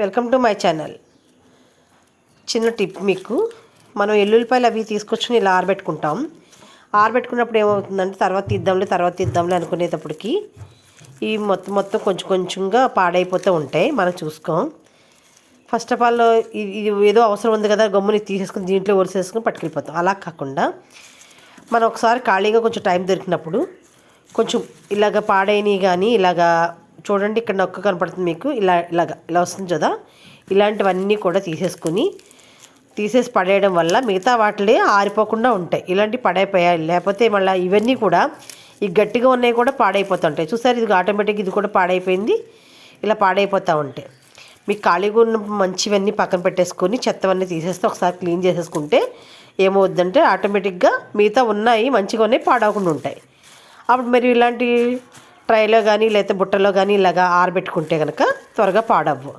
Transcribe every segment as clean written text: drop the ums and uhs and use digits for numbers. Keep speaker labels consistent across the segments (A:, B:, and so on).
A: Welcome to my channel. చిన్న tip మీకు, మనం ఎల్లుల్లిపాయలు అవి తీసుకొచ్చుని ఇలా ఆరబెట్టుకుంటాం. ఆరబెట్టుకున్నప్పుడు ఏమవుతుందంటే తర్వాత తీద్దాంలే అనుకునేటప్పటికి ఈ మొత్తం కొంచెం కొంచెంగా పాడైపోతూ ఉంటాయి. మనం చూసుకోం. ఫస్ట్ ఆఫ్ ఆల్ ఇది ఏదో అవసరం ఉంది కదా గమ్ముని తీసేసుకుని దీంట్లో ఒరిసేసుకుని పట్టుకెళ్ళిపోతాం. అలా కాకుండా మనం ఒకసారి ఖాళీగా కొంచెం టైం దొరికినప్పుడు కొంచెం ఇలాగ పాడైనవి కానీ ఇలాగా చూడండి, ఇక్కడ నొక్క కనపడుతుంది మీకు, ఇలా వస్తుంది కదా. ఇలాంటివన్నీ కూడా తీసేసి పడేయడం వల్ల మిగతా వాటిలే ఆరిపోకుండా ఉంటాయి. ఇలాంటివి పడైపోయాయి, లేకపోతే మళ్ళీ ఇవన్నీ కూడా ఈ గట్టిగా ఉన్నాయి కూడా పాడైపోతుంటాయి. చూసారు, ఇది ఆటోమేటిక్గా ఇది కూడా పాడైపోయింది. ఇలా పాడైపోతూ ఉంటాయి. మీకు ఖాళీగా ఉన్న మంచివన్నీ పక్కన పెట్టేసుకొని చెత్తవన్నీ తీసేస్తే ఒకసారి క్లీన్ చేసేసుకుంటే ఏమవుద్దంటే ఆటోమేటిక్గా మిగతా ఉన్నాయి మంచిగా ఉన్నాయి పాడవకుండా ఉంటాయి. అప్పుడు మీరు ఇలాంటి ట్రైలో కానీ లేకపోతే బుట్టలో కానీ ఇలాగా ఆరబెట్టుకుంటే కనుక త్వరగా పాడవ్వు.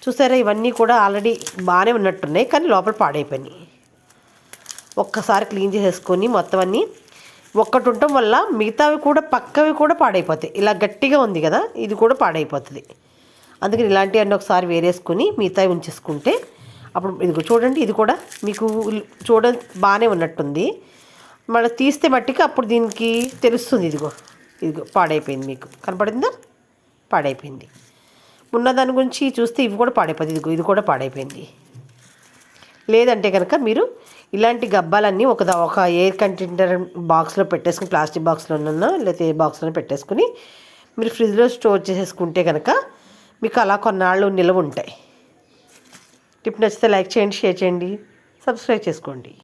A: చూసారా, ఇవన్నీ కూడా ఆల్రెడీ బాగానే ఉన్నట్టున్నాయి కానీ లోపల పాడైపోయినాయి. ఒక్కసారి క్లీన్ చేసేసుకొని మొత్తం అన్నీ ఒక్కటి ఉండటం వల్ల మిగతావి కూడా పక్కవి కూడా పాడైపోతాయి. ఇలా గట్టిగా ఉంది కదా, ఇది కూడా పాడైపోతుంది. అందుకని ఇలాంటివన్నీ ఒకసారి వేరేసుకొని మిగతావి ఉంచేసుకుంటే అప్పుడు ఇదిగో చూడండి, ఇది కూడా మీకు బాగానే ఉన్నట్టుంది. మళ్ళీ తీస్తే మట్టికి అప్పుడు దీనికి తెలుస్తుంది. ఇదిగో పాడైపోయింది, మీకు కనపడిందా, పాడైపోయింది. ఉన్న దాని గురించి చూస్తే ఇవి కూడా పాడైపోతుంది. ఇది కూడా పాడైపోయింది. లేదంటే కనుక మీరు ఇలాంటి గబ్బాలన్నీ ఒక ఎయిర్ కంటైనర్ బాక్స్లో పెట్టేసుకుని, ప్లాస్టిక్ బాక్స్లోనన్నా లేకపోతే ఏ బాక్స్లో పెట్టేసుకుని మీరు ఫ్రిడ్జ్లో స్టోర్ చేసేసుకుంటే కనుక మీకు అలా కొన్నాళ్ళు నిల్వ ఉంటాయి. టిప్ నచ్చితే లైక్ చేయండి, షేర్ చేయండి, సబ్స్క్రైబ్ చేసుకోండి.